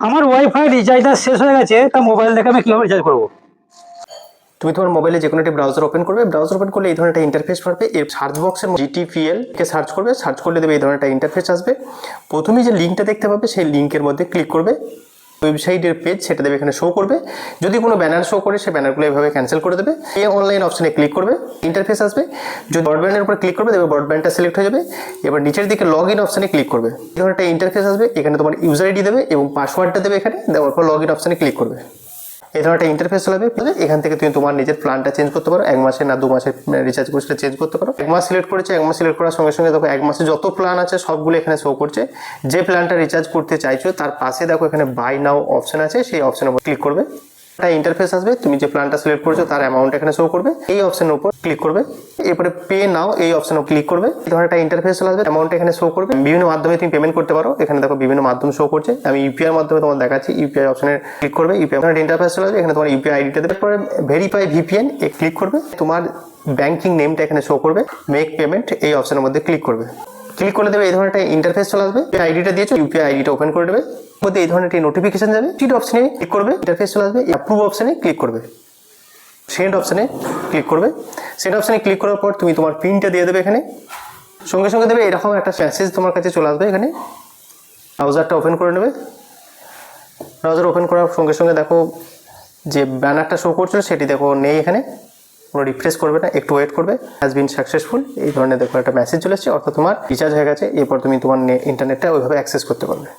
আমার ওয়াইফাই রিচার্জটা শেষ হয়ে গেছে, তা মোবাইল দেখে আমি কিভাবে রিচার্জ করবো? তুমি তোমার মোবাইলে যে কোনো একটি ব্রাউজার ওপেন করবে, ব্রাউজার ওপেন করলে এই ধরনের একটা ইন্টারফেস পাবে। এর সার্চ বক্সের GTPL কে সার্চ করবে, সার্চ করলে দেবে এই ধরনের একটা ইন্টারফেস আসবে। প্রথমেই যে লিঙ্কটা দেখতে পাবে সেই লিঙ্কের মধ্যে ক্লিক করবে, ওয়েবসাইটের পেজ সেটা দেবে এখানে শো করবে। যদি কোনো ব্যানার শো করে সেই ব্যানারগুলো এভাবে ক্যান্সেল করে দেবে। এই অনলাইন অপশনে ক্লিক করবে, ইন্টারফেস আসবে। যদি ব্রডব্যান্ডের উপর ক্লিক করবে, দেবে ব্রডব্যান্ডটা সিলেক্ট হয়ে যাবে। এবার নিচের দিকে লগ ইন অপশনে ক্লিক করবে, এই ধরনের একটা ইন্টারফেস আসবে। এখানে তোমার ইউজার আইডি দেবে এবং পাসওয়ার্ডটা দেবে এখানে, দেওয়ার পর লগ ইন অপশনে ক্লিক করবে। এই ধরনের একটা ইন্টারফেস চলবে। এখান থেকে তুমি তোমার নিজের প্ল্যানটা চেঞ্জ করতে পারো, 1 মাসে না 2 মাসের রিচার্জ করে সেটা চেঞ্জ করতে পারো। 1 মাস সিলেক্ট করেছে, 1 মাস সিলেক্ট করার সঙ্গে সঙ্গে দেখো 1 মাসে যত প্ল্যান আছে সবগুলো এখানে শো করছে। যে প্ল্যানটা রিচার্জ করতে চাইছো তার পাশে দেখো এখানে বাই নাও অপশন আছে, সেই অপশনের উপর ক্লিক করবে। একটা ইন্টারফেস আসবে, তুমি যে প্ল্যানটা সিলেক্ট করেছো তার অ্যামাউন্ট এখানে শো করবে। এই অপশনের উপর ক্লিক করবে, এরপরে পে নাও এই অপশনে ক্লিক করবে। এই ধরনের একটা ইন্টারফেস চলে আসবে, অ্যামাউন্ট এখানে শো করবে। বিভিন্ন মাধ্যমে তুমি পেমেন্ট করতে পারো, এখানে দেখো বিভিন্ন মাধ্যম শো করছে। আমি ইউপিআই মাধ্যমে তোমার দেখাচ্ছি, ইউপিআই অপশনে ক্লিক করবে। ইউপিআই ইন্টারফেস চলে আসবে, এখানে তোমার ইউপিআই আইডিটা দেবে। পরে ভেরিফাই ভিপিএন এ ক্লিক করবে, তোমার ব্যাংকিং নেমটা এখানে শো করবে। মেক পেমেন্ট এই অপশনের মধ্যে ক্লিক করবে। ক্লিক করে দেবে, এই ধরনের একটা ইন্টারফেস চলে আসবে। আইডিটা দিয়েছো, ইউপিআই আইডিটা ওপেন করে দেবে। মধ্যে এই ধরনের একটি নোটিফিকেশন যাবে, সিট অপশনে ক্লিক করবে, ইন্টারফেস চলে আসবে। অ্যাপ্রুভ অপশনে ক্লিক করবে, সেন্ড অপশনে ক্লিক করবে। সেন্ড অপশনে ক্লিক করার পর তুমি তোমার পিনটা দিয়ে দেবে এখানে। সঙ্গে সঙ্গে দেবে এরকম একটা মেসেজ তোমার কাছে চলে আসবে। এখানে ব্রাউজারটা ওপেন করে নেবে। ব্রাউজার ওপেন করার সঙ্গে সঙ্গে দেখো যে ব্যানারটা শো করছিল সেটি দেখো নেই এখানে, কোনো রিফ্রেশ করবে না, একটু ওয়েট করবে। হ্যাজ বিন সাকসেসফুল এই ধরনের দেখো একটা মেসেজ চলে এসেছে, অর্থাৎ তোমার রিচার্জ হয়ে গেছে। এরপর তুমি তোমার ইন্টারনেটটা ওইভাবে অ্যাক্সেস করতে পারবে।